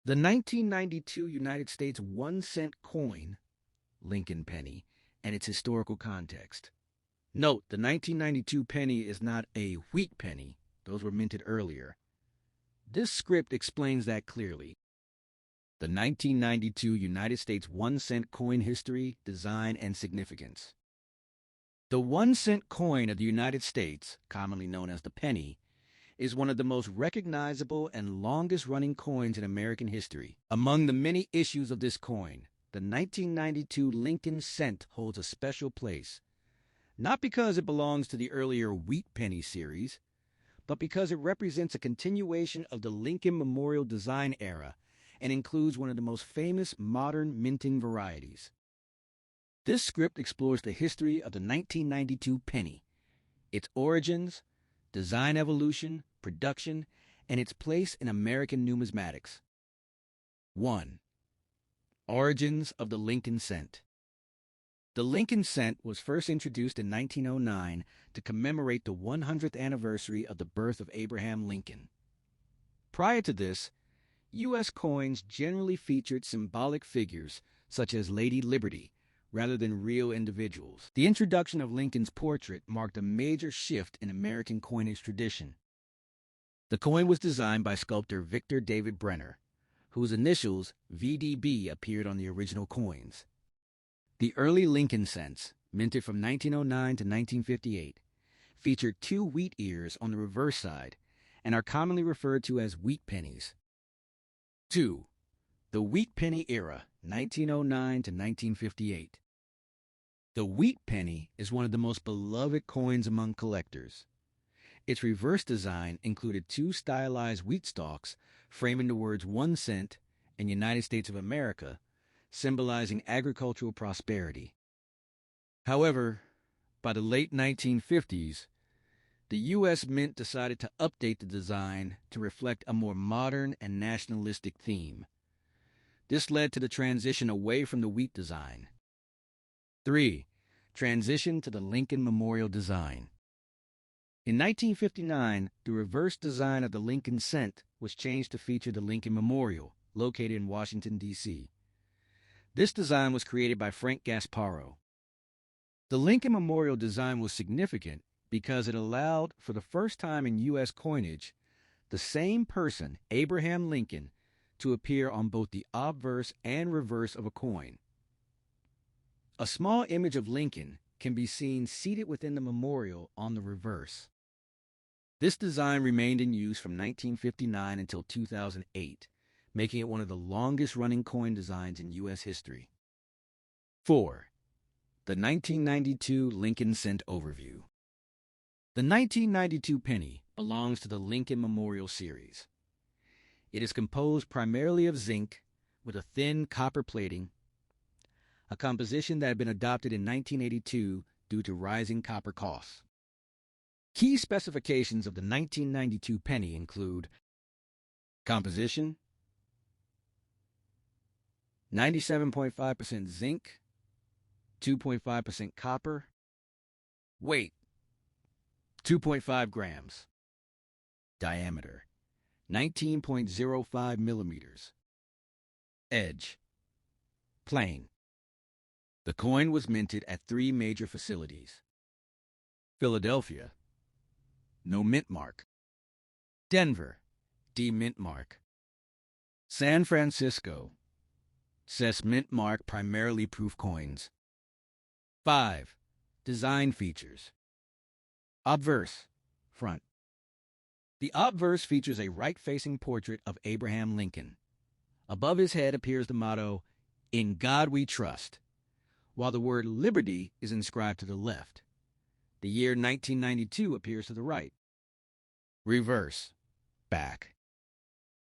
The 1992 United States 1-cent coin, Lincoln penny, and its historical context. Note, the 1992 penny is not a wheat penny. Those were minted earlier. This script explains that clearly. The 1992 United States 1-cent coin history, design, and significance. The 1-cent coin of the United States, commonly known as the penny, is one of the most recognizable and longest-running coins in American history. Among the many issues of this coin, the 1992 Lincoln cent holds a special place, not because it belongs to the earlier wheat penny series, but because it represents a continuation of the Lincoln Memorial design era and includes one of the most famous modern minting varieties. This script explores the history of the 1992 penny, its origins, design evolution, production, and its place in American numismatics. 1. Origins of the Lincoln cent. The Lincoln cent was first introduced in 1909 to commemorate the 100th anniversary of the birth of Abraham Lincoln. Prior to this, U.S. coins generally featured symbolic figures such as Lady Liberty, rather than real individuals. The introduction of Lincoln's portrait marked a major shift in American coinage tradition. The coin was designed by sculptor Victor David Brenner, whose initials VDB appeared on the original coins. The early Lincoln cents, minted from 1909 to 1958, featured 2 wheat ears on the reverse side and are commonly referred to as wheat pennies. 2. The wheat penny era, 1909 to 1958. The wheat penny is one of the most beloved coins among collectors. Its reverse design included 2 stylized wheat stalks framing the words 1 cent and United States of America, symbolizing agricultural prosperity. However, by the late 1950s, the U.S. Mint decided to update the design to reflect a more modern and nationalistic theme. This led to the transition away from the wheat design. 3. Transition to the Lincoln Memorial design. In 1959, the reverse design of the Lincoln cent was changed to feature the Lincoln Memorial, located in Washington, D.C. This design was created by Frank Gasparo. The Lincoln Memorial design was significant because it allowed, for the first time in U.S. coinage, the same person, Abraham Lincoln, to appear on both the obverse and reverse of a coin. A small image of Lincoln can be seen seated within the memorial on the reverse. This design remained in use from 1959 until 2008, making it one of the longest-running coin designs in U.S. history. 4. The 1992 Lincoln Cent Overview. The 1992 penny belongs to the Lincoln Memorial series. It is composed primarily of zinc with a thin copper plating, a composition that had been adopted in 1982 due to rising copper costs. Key specifications of the 1992 penny include composition, 97.5% zinc, 2.5% copper, weight, 2.5 grams, diameter, 19.05 millimeters, edge, plain. The coin was minted at 3 major facilities: Philadelphia, no mint mark; Denver, D mint mark; San Francisco, says mint mark, primarily proof coins. 5. Design features. Obverse, front. The obverse features a right-facing portrait of Abraham Lincoln. Above his head appears the motto, "In God We Trust," while the word liberty is inscribed to the left. The year 1992 appears to the right. Reverse, back.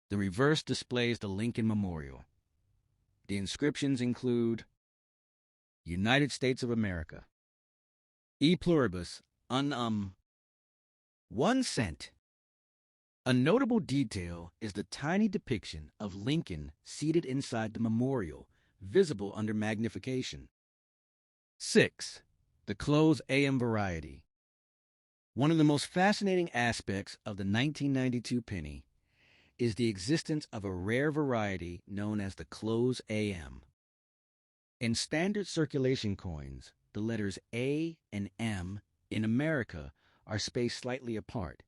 The reverse displays the Lincoln Memorial. The inscriptions include United States of America, E pluribus unum, 1 cent. A notable detail is the tiny depiction of Lincoln seated inside the memorial, visible under magnification. 6. The closed AM variety. One of the most fascinating aspects of the 1992 penny is the existence of a rare variety known as the close AM. In standard circulation coins, the letters A and M in America are spaced slightly apart.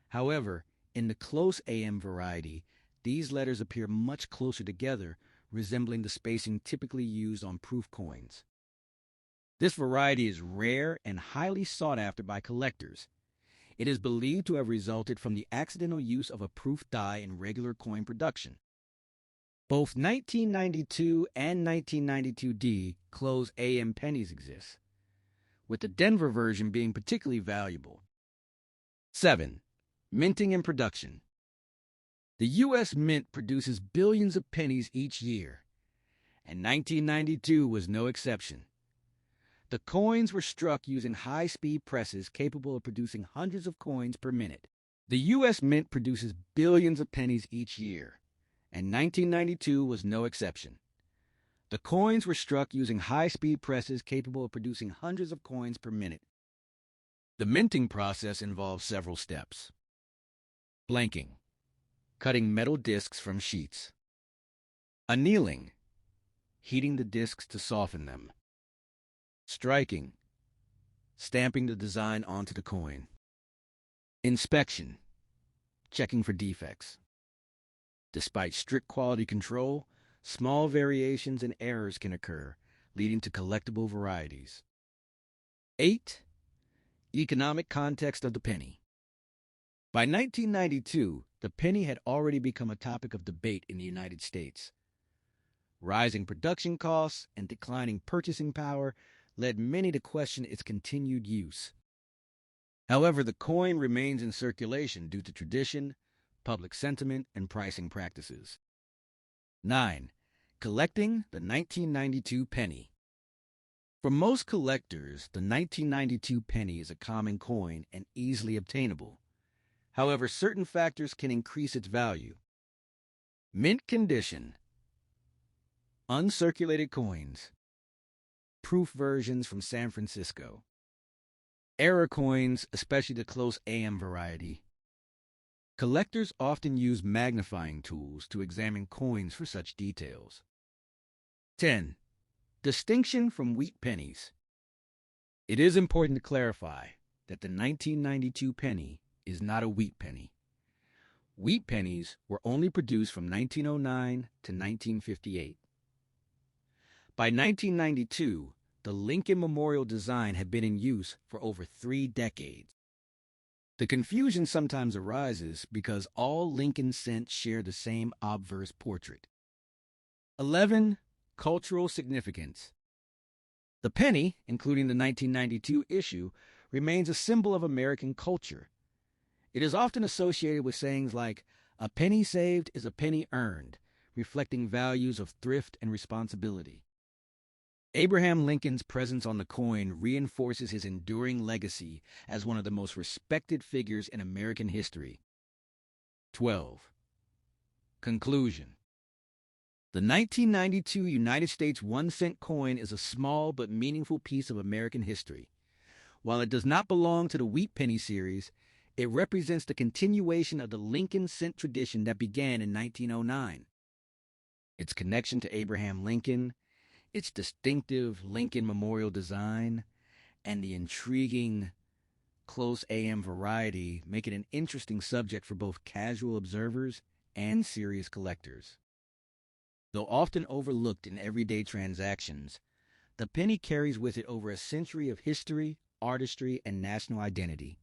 However, in the close AM variety, these letters appear much closer together, resembling the spacing typically used on proof coins. This variety is rare and highly sought after by collectors. It is believed to have resulted from the accidental use of a proof die in regular coin production. Both 1992 and 1992D close AM pennies exist, with the Denver version being particularly valuable. 7. Minting and production. The U.S. Mint produces billions of pennies each year, and 1992 was no exception. The coins were struck using high-speed presses capable of producing hundreds of coins per minute. The U.S. Mint produces billions of pennies each year, and 1992 was no exception. The coins were struck using high-speed presses capable of producing hundreds of coins per minute. The minting process involves several steps. Blanking, cutting metal discs from sheets. Annealing, heating the discs to soften them. Striking, stamping the design onto the coin. Inspection, checking for defects. Despite strict quality control, small variations and errors can occur, leading to collectible varieties. 8. Economic context of the penny. By 1992, the penny had already become a topic of debate in the United States. Rising production costs and declining purchasing power led many to question its continued use. However, the coin remains in circulation due to tradition, public sentiment, and pricing practices. 9. Collecting the 1992 penny. For most collectors, the 1992 penny is a common coin and easily obtainable. However, certain factors can increase its value. Mint condition, uncirculated coins, proof versions from San Francisco, error coins, especially the close AM variety. Collectors often use magnifying tools to examine coins for such details. 10. Distinction from wheat pennies. It is important to clarify that the 1992 penny is not a wheat penny. Wheat pennies were only produced from 1909 to 1958. By 1992, the Lincoln Memorial design had been in use for over 3 decades. The confusion sometimes arises because all Lincoln cents share the same obverse portrait. 11. Cultural significance. The penny, including the 1992 issue, remains a symbol of American culture. It is often associated with sayings like, "A penny saved is a penny earned," reflecting values of thrift and responsibility. Abraham Lincoln's presence on the coin reinforces his enduring legacy as one of the most respected figures in American history. 12. Conclusion. The 1992 United States 1-cent coin is a small but meaningful piece of American history. While it does not belong to the wheat penny series, it represents the continuation of the Lincoln cent tradition that began in 1909. Its connection to Abraham Lincoln, its distinctive Lincoln Memorial design, and the intriguing close AM variety make it an interesting subject for both casual observers and serious collectors. Though often overlooked in everyday transactions, the penny carries with it over a century of history, artistry, and national identity.